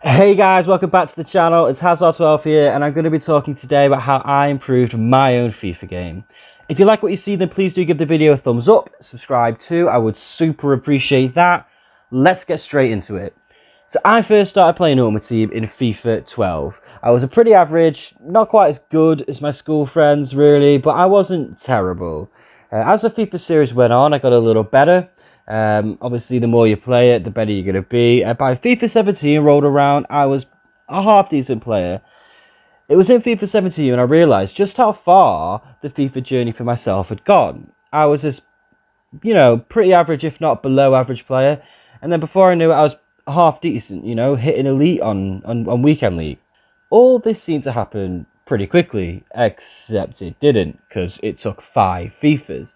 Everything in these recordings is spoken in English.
Hey guys, welcome back to the channel. It's Hazard12 here, and I'm going to be talking today about how I improved my own FIFA game. If you like what you see, then please do give the video a thumbs up, subscribe too, I would super appreciate that. Let's get straight into it. So I first started playing Ultimate Team in FIFA 12. I was a pretty average, not quite as good as my school friends really, but I wasn't terrible. As the FIFA series went on, I got a little better. Obviously, the more you play it, the better you're going to be. By FIFA 17 rolled around, I was a half-decent player. It was in FIFA 17 when I realised just how far the FIFA journey for myself had gone. I was this, pretty average, if not below average player. And then before I knew it, I was half-decent, hitting elite on Weekend League. All this seemed to happen pretty quickly, except it didn't, because it took 5 FIFAs.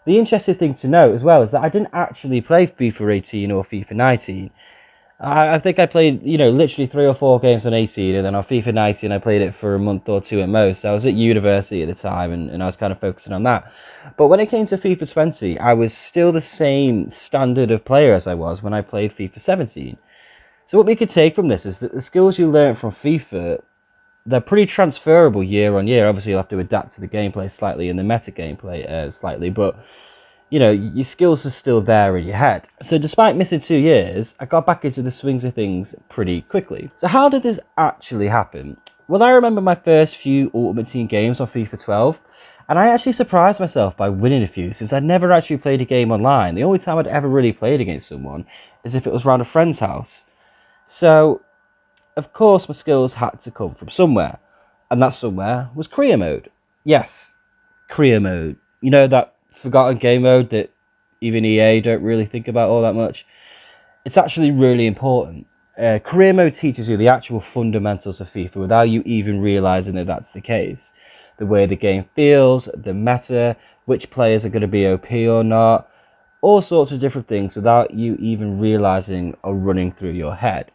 The interesting thing to note as well is that I didn't actually play FIFA 18 or FIFA 19. I think I played, literally 3 or 4 games on 18, and then on FIFA 19 I played it for a month or 2 at most. I was at university at the time, and I was kind of focusing on that. But when it came to FIFA 20, I was still the same standard of player as I was when I played FIFA 17. So what we could take from this is that the skills you learn from FIFA, they're pretty transferable year on year. Obviously, you'll have to adapt to the gameplay slightly and the meta gameplay slightly, but your skills are still there in your head. So despite missing 2 years, I got back into the swings of things pretty quickly. So how did this actually happen? Well, I remember my first few Ultimate Team games on FIFA 12, and I actually surprised myself by winning a few, since I'd never actually played a game online. The only time I'd ever really played against someone is if it was around a friend's house. So of course, my skills had to come from somewhere, and that somewhere was career mode. Yes, career mode. You know, that forgotten game mode that even EA don't really think about all that much. It's actually really important. Career mode teaches you the actual fundamentals of FIFA without you even realising that that's the case. The way the game feels, the meta, which players are going to be OP or not, all sorts of different things without you even realising or running through your head.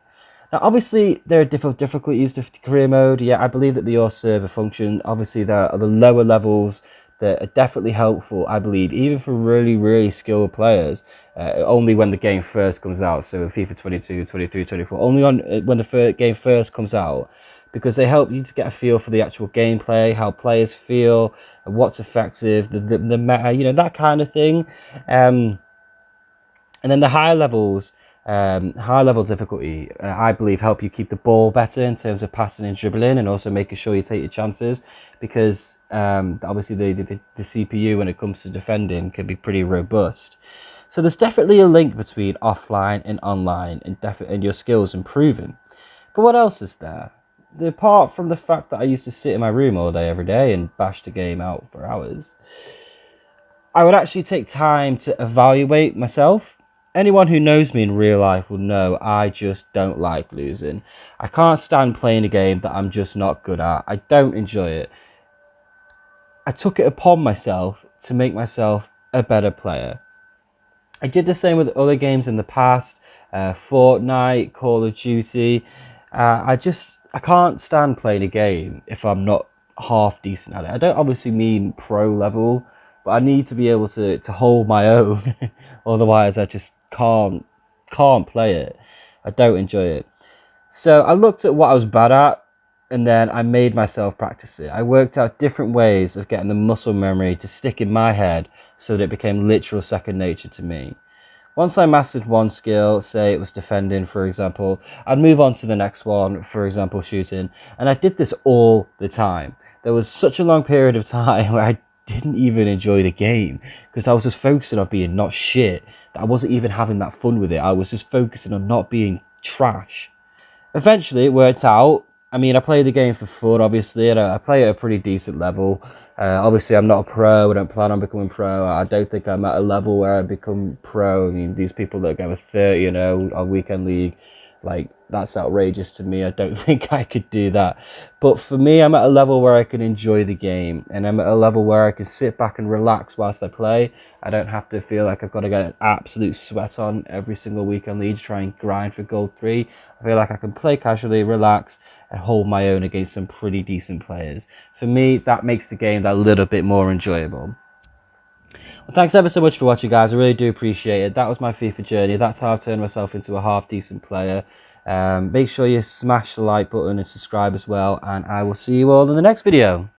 Now, obviously, there are difficulties to career mode. Yeah, I believe that the your server function, obviously, there are the lower levels that are definitely helpful, I believe, even for really, really skilled players, only when the game first comes out. So FIFA 22, 23, 24, only on when the game first comes out, because they help you to get a feel for the actual gameplay, how players feel, what's effective, the meta, that kind of thing. And then the higher levels, high level difficulty, I believe, help you keep the ball better in terms of passing and dribbling, and also making sure you take your chances, because obviously the CPU when it comes to defending can be pretty robust. So there's definitely a link between offline and online, and your skills improving. But what else is there? Apart from the fact that I used to sit in my room all day every day and bash the game out for hours, I would actually take time to evaluate myself. Anyone who knows me in real life will know I just don't like losing. I can't stand playing a game that I'm just not good at. I don't enjoy it. I took it upon myself to make myself a better player. I did the same with other games in the past, Fortnite, Call of Duty. I can't stand playing a game if I'm not half decent at it. I don't obviously mean pro level, but I need to be able to hold my own. Otherwise, I just can't play it. I don't enjoy it. So I looked at what I was bad at, and then I made myself practice it. I worked out different ways of getting the muscle memory to stick in my head so that it became literal second nature to me. Once I mastered one skill, say it was defending, for example, I'd move on to the next one, for example, shooting. And I did this all the time. There was such a long period of time where I didn't even enjoy the game, because I was just focusing on being not shit. I wasn't even having that fun with it. I was just focusing on not being trash. Eventually, it worked out. I mean, I play the game for fun, obviously, and I play at a pretty decent level. Obviously, I'm not a pro. I don't plan on becoming pro. I don't think I'm at a level where I become pro. I mean, these people that go with 30, on Weekend League, like, that's outrageous to me. I don't think I could do that. But for me, I'm at a level where I can enjoy the game, and I'm at a level where I can sit back and relax whilst I play. I don't have to feel like I've got to get an absolute sweat on every single Weekend League to try and grind for Gold 3. I feel like I can play casually, relax, and hold my own against some pretty decent players. For me, that makes the game that little bit more enjoyable. Well, thanks ever so much for watching, guys. I really do appreciate it. That was my FIFA journey. That's how I've turned myself into a half-decent player. Make sure you smash the like button and subscribe as well, and I will see you all in the next video.